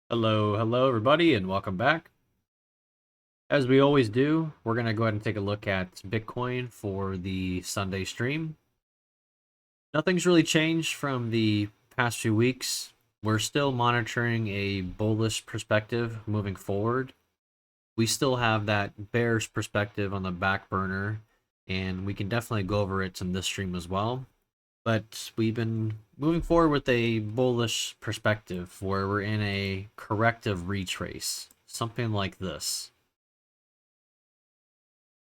Hello everybody, and welcome back. As we always do, we're going to go ahead and take a look at Bitcoin for the Sunday stream. Nothing's really changed from the past few weeks. We're still monitoring a bullish perspective moving forward. We still have that bearish perspective on the back burner, and we can definitely go over it in this stream as well. But we've been moving forward with a bullish perspective where we're in a corrective retrace, something like this.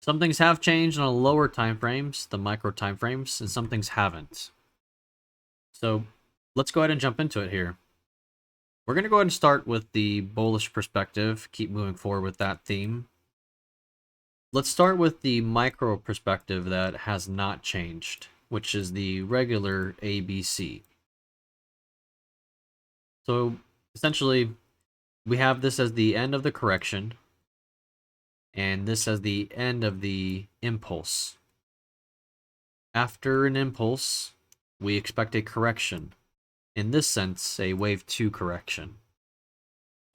Some things have changed on the lower time frames, the micro time frames, and some things haven't. So let's go ahead and jump into it here. We're going to go ahead and start with the bullish perspective, keep moving forward with that theme. Let's start with the micro perspective that has not changed, which is the regular ABC. So essentially, we have this as the end of the correction, and this as the end of the impulse. After an impulse, we expect a correction. In this sense, a wave 2 correction.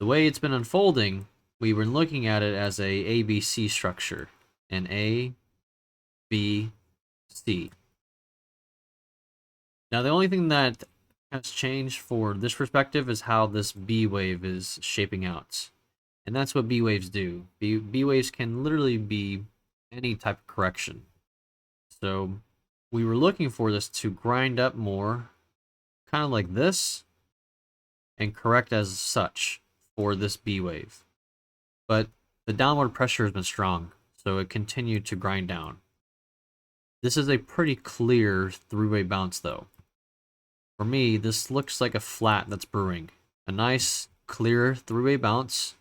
The way it's been unfolding, we were looking at it as a ABC structure, an A, B, C. Now the only thing that has changed for this perspective is how this B wave is shaping out. And that's what B waves do. B waves can literally be any type of correction. So we were looking for this to grind up more, kind of like this, and correct as such for this B wave. But the downward pressure has been strong, so it continued to grind down. This is a pretty clear three-way bounce though. For me, this looks like a flat that's brewing. A nice, clear three-way bounce,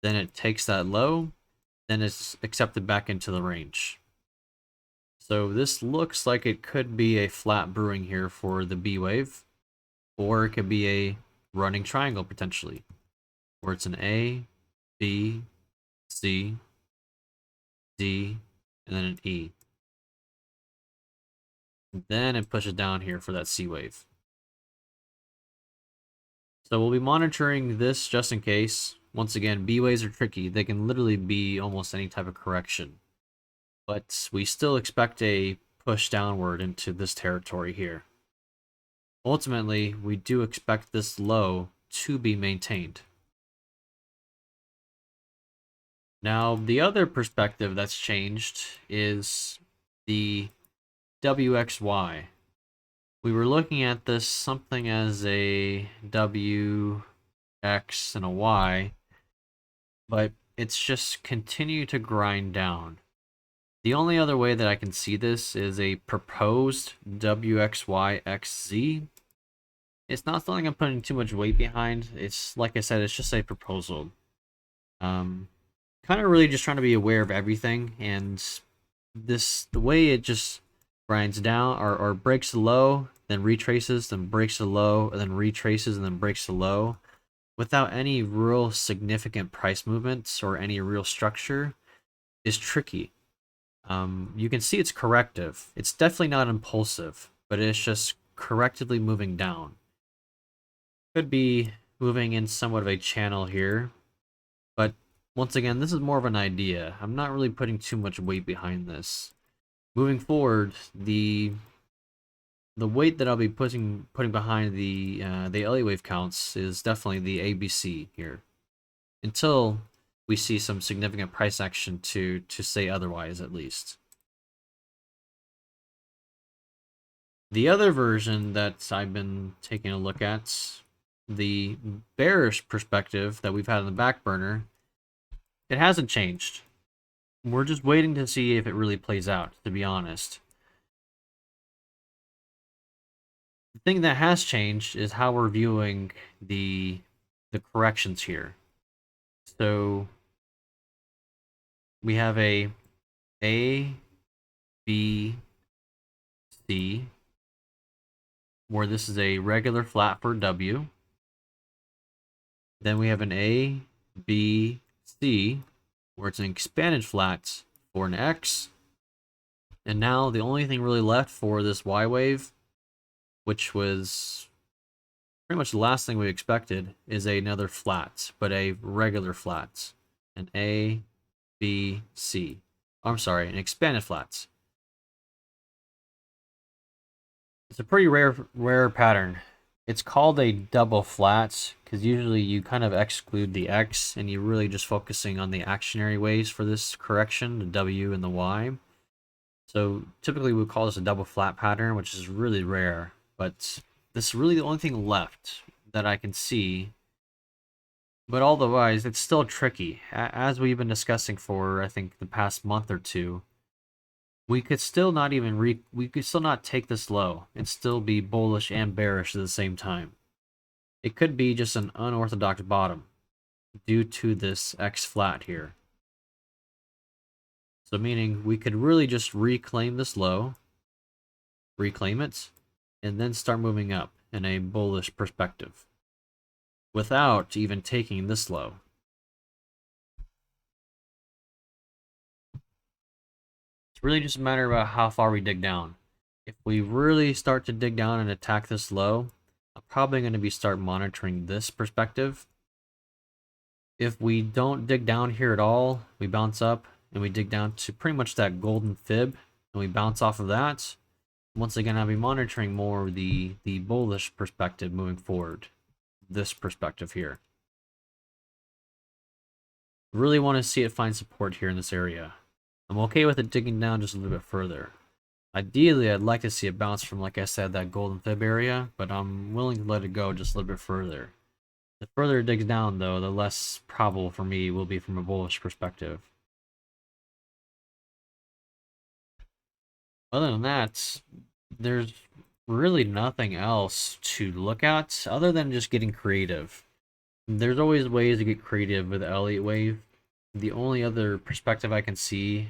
then it takes that low, then it's accepted back into the range. So this looks like it could be a flat brewing here for the B wave, or it could be a running triangle potentially, where it's an A, B, C, D, and then an E. Then it pushes down here for that C wave. So we'll be monitoring this just in case. Once again, B waves are tricky. They can literally be almost any type of correction. But we still expect a push downward into this territory here. Ultimately, we do expect this low to be maintained. Now, the other perspective that's changed is the WXY. We were looking at this something as a WX and a Y, but it's just continued to grind down. The only other way that I can see this is a proposed WXYXZ. It's not something I'm putting too much weight behind. It's, like I said, it's just a proposal. Kind of really just trying to be aware of everything, and the way it just grinds down or breaks the low, then retraces, then breaks the low, and then retraces, and then breaks the low, without any real significant price movements or any real structure, is tricky. You can see it's corrective. It's definitely not impulsive, but it's just correctively moving down. Could be moving in somewhat of a channel here, but once again, this is more of an idea. I'm not really putting too much weight behind this. Moving forward, the weight that I'll be putting behind the Elliott wave counts is definitely the ABC here, until we see some significant price action to say otherwise, at least. The other version that I've been taking a look at, the bearish perspective that we've had in the back burner, it hasn't changed. We're just waiting to see if it really plays out, to be honest. The thing that has changed is how we're viewing the corrections here. So we have a B, C, where this is a regular flat for W. Then we have an A, B, C, where it's an expanded flat for an X. And now the only thing really left for this Y wave, which was pretty much the last thing we expected, is another flat, but a regular flat. An A, B, C. Oh, I'm sorry, an expanded flat. It's a pretty rare pattern. It's called a double flat because usually you kind of exclude the X and you're really just focusing on the actionary waves for this correction, the W and the Y. So typically we call this a double flat pattern, which is really rare, but this is really the only thing left that I can see. But otherwise, it's still tricky. As we've been discussing for, I think, the past month or two, we could still not take this low and still be bullish and bearish at the same time. It could be just an unorthodox bottom due to this X flat here. So meaning we could really just reclaim this low, reclaim it, and then start moving up in a bullish perspective without even taking this low. It's really just a matter about how far we dig down. If we really start to dig down and attack this low, I'm probably going to start monitoring this perspective. If we don't dig down here at all, we bounce up and we dig down to pretty much that golden fib and we bounce off of that. Once again, I'll be monitoring more the bullish perspective moving forward. This perspective here. Really want to see it find support here in this area. I'm okay with it digging down just a little bit further. Ideally, I'd like to see it bounce from, like I said, that golden fib area, but I'm willing to let it go just a little bit further. The further it digs down, though, the less probable for me will be from a bullish perspective. Other than that, there's really nothing else to look at other than just getting creative. There's always ways to get creative with Elliott wave. The only other perspective I can see,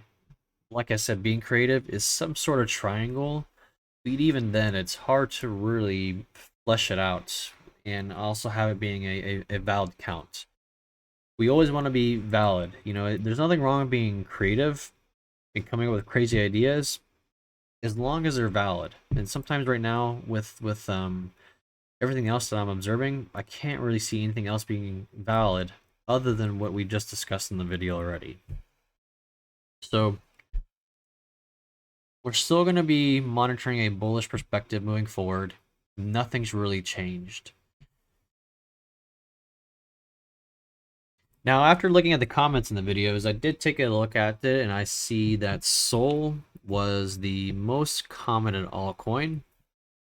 like I said, being creative is some sort of triangle. But even then, it's hard to really flesh it out and also have it being a valid count. We always want to be valid. You know, there's nothing wrong with being creative and coming up with crazy ideas as long as they're valid. And sometimes right now with everything else that I'm observing, I can't really see anything else being valid other than what we just discussed in the video already. So we're still going to be monitoring a bullish perspective moving forward. Nothing's really changed. Now, after looking at the comments in the videos, I did take a look at it, and I see that Sol was the most commented altcoin.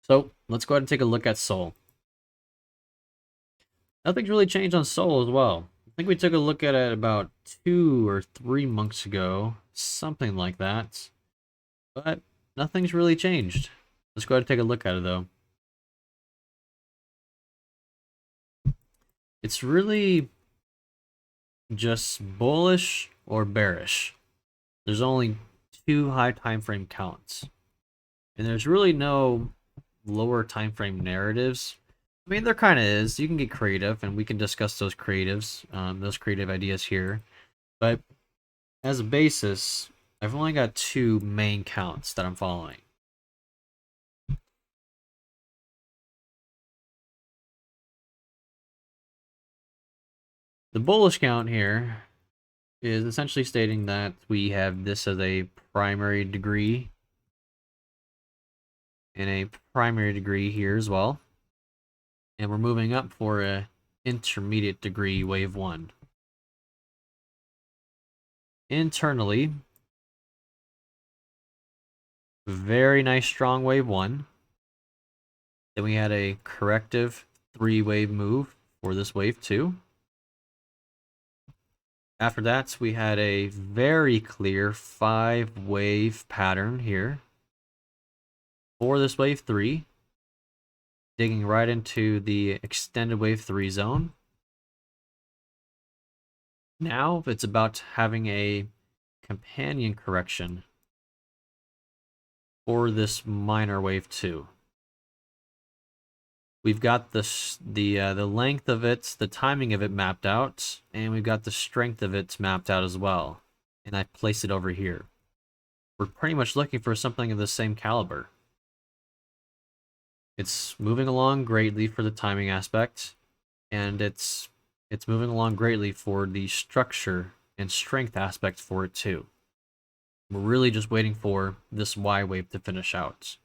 So let's go ahead and take a look at Sol. Nothing's really changed on Sol as well. I think we took a look at it about 2 or 3 months ago, something like that. But nothing's really changed. Let's go ahead and take a look at it, though. It's really just bullish or bearish. There's only 2 high time frame counts. And there's really no lower time frame narratives. I mean, there kind of is. You can get creative, and we can discuss those creative ideas here. But as a basis, I've only got 2 main counts that I'm following. The bullish count here is essentially stating that we have this as a primary degree and a primary degree here as well. And we're moving up for a intermediate degree wave 1. Internally, very nice strong wave 1. Then we had a corrective 3 wave move for this wave 2. After that, we had a very clear 5 wave pattern here for this wave 3, digging right into the extended wave 3 zone. Now it's about having a companion correction for this minor wave 2. we've got the length of it, the timing of it mapped out, and we've got the strength of it mapped out as well. And I placed it over here. We're pretty much looking for something of the same caliber. It's moving along greatly for the timing aspect, and it's moving along greatly for the structure and strength aspect for it too. We're really just waiting for this Y wave to finish out.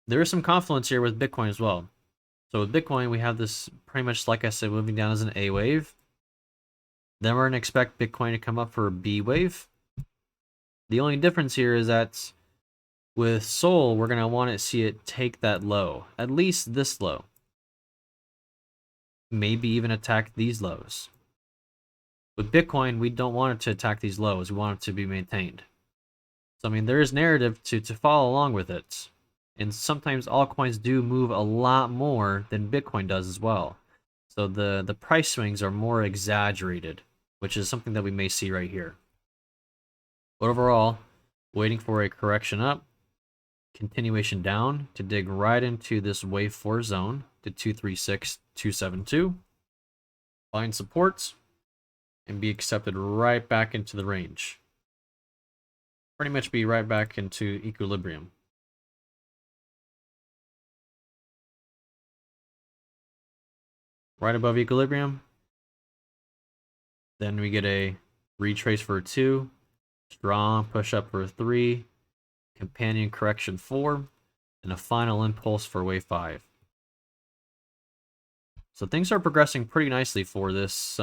There is some confluence here with Bitcoin as well. So with Bitcoin, we have this pretty much, like I said, moving down as an A wave. Then we're going to expect Bitcoin to come up for a B wave. The only difference here is that with Sol, we're going to want to see it take that low, at least this low. Maybe even attack these lows. With Bitcoin, we don't want it to attack these lows. We want it to be maintained. So, I mean, there is narrative to follow along with it. And sometimes altcoins do move a lot more than Bitcoin does as well. So the price swings are more exaggerated, which is something that we may see right here. But overall, waiting for a correction up, continuation down to dig right into this wave 4 zone to 236.272, find supports, and be accepted right back into the range. Pretty much be right back into equilibrium. Right above equilibrium. Then we get a retrace for a 2, strong push up for a 3, companion correction 4, and a final impulse for wave 5. So things are progressing pretty nicely for this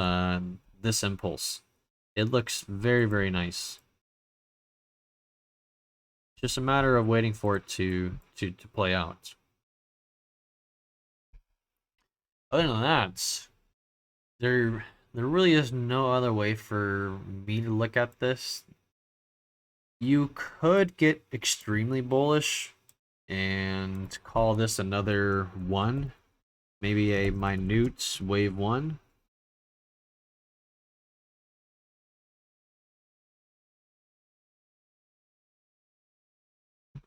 this impulse. It looks very, very nice. Just a matter of waiting for it to play out. Other than that, there really is no other way for me to look at this. You could get extremely bullish and call this another 1, maybe a minute wave 1.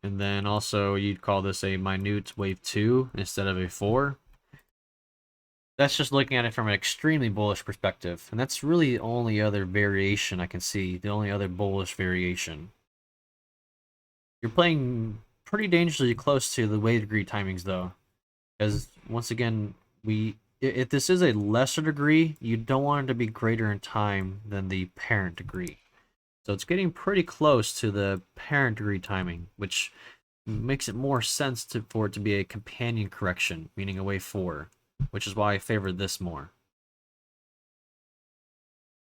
And then also you'd call this a minute wave 2 instead of a 4. That's just looking at it from an extremely bullish perspective. And that's really the only other variation I can see. The only other bullish variation. You're playing pretty dangerously close to the wave degree timings though. Because once again, if this is a lesser degree, you don't want it to be greater in time than the parent degree. So it's getting pretty close to the parent degree timing, which makes it more sense for it to be a companion correction, meaning a wave 4. Which is why I favor this more.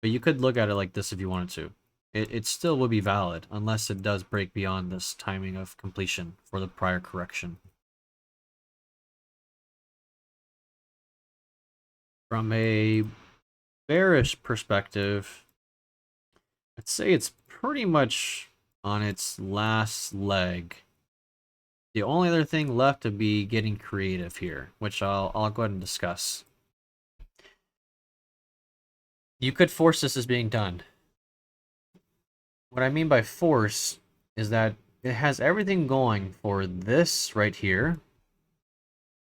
But you could look at it like this if you wanted to. It still would be valid, unless it does break beyond this timing of completion for the prior correction. From a bearish perspective, I'd say it's pretty much on its last leg. The only other thing left to be getting creative here, which I'll go ahead and discuss. You could force this as being done. What I mean by force is that it has everything going for this right here.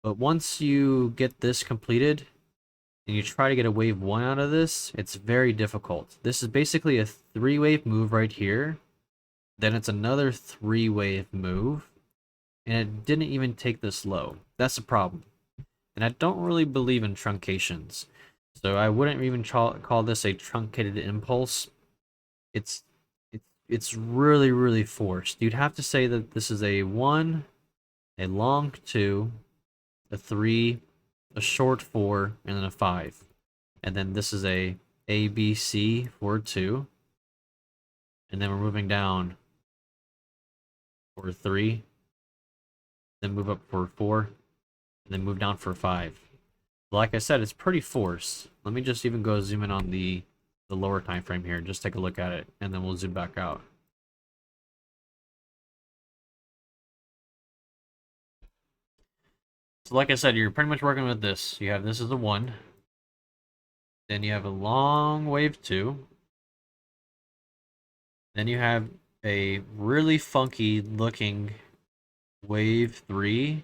But once you get this completed and you try to get a wave 1 out of this, it's very difficult. This is basically a 3-wave move right here. Then it's another 3-wave move. And it didn't even take this low. That's the problem. And I don't really believe in truncations. So I wouldn't even call this a truncated impulse. It's really, really forced. You'd have to say that this is a 1, a long 2, a 3, a short 4, and then a 5. And then this is a B, C for 2. And then we're moving down for 3. Then move up for 4, and then move down for 5. Like I said, it's pretty forced. Let me just even go zoom in on the lower time frame here. Just take a look at it, and then we'll zoom back out. So like I said, you're pretty much working with this. You have this as a 1. Then you have a long wave 2. Then you have a really funky looking wave 3,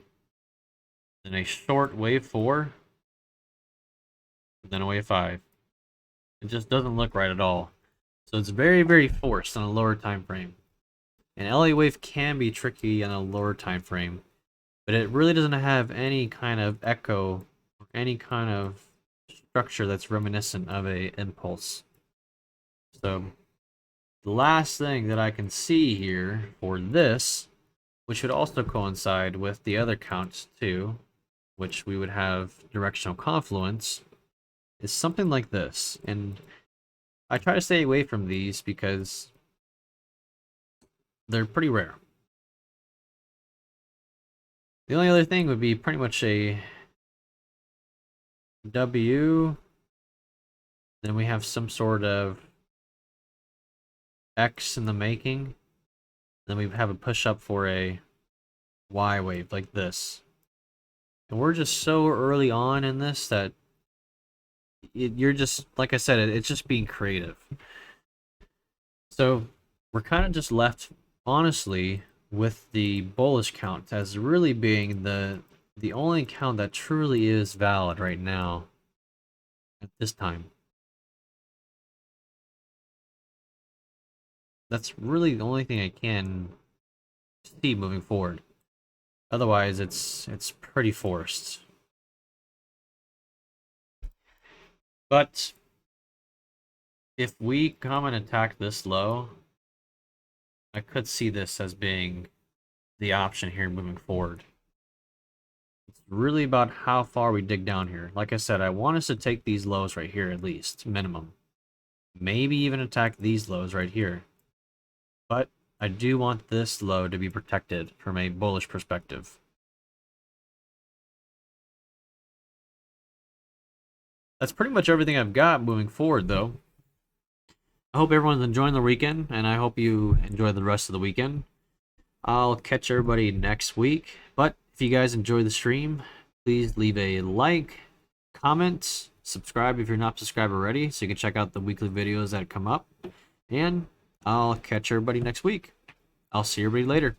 then a short wave 4, and then a wave 5. It just doesn't look right at all. So it's very, very forced on a lower time frame. And LA wave can be tricky on a lower time frame, but it really doesn't have any kind of echo or any kind of structure that's reminiscent of a impulse. So the last thing that I can see here for this, which would also coincide with the other counts too, which we would have directional confluence, is something like this. And I try to stay away from these because they're pretty rare. The only other thing would be pretty much a W, then we have some sort of X in the making, then we have a push up for a Y wave like this. And we're just so early on in this that you're just, like I said, it's just being creative. So we're kind of just left, honestly, with the bullish count as really being the only count that truly is valid right now at this time. That's really the only thing I can see moving forward. Otherwise, it's pretty forced. But if we come and attack this low, I could see this as being the option here moving forward. It's really about how far we dig down here. Like I said, I want us to take these lows right here at least, minimum. Maybe even attack these lows right here. But I do want this low to be protected from a bullish perspective. That's pretty much everything I've got moving forward, though. I hope everyone's enjoying the weekend, and I hope you enjoy the rest of the weekend. I'll catch everybody next week. But if you guys enjoy the stream, please leave a like, comment, subscribe if you're not subscribed already, so you can check out the weekly videos that come up. And I'll catch everybody next week. I'll see everybody later.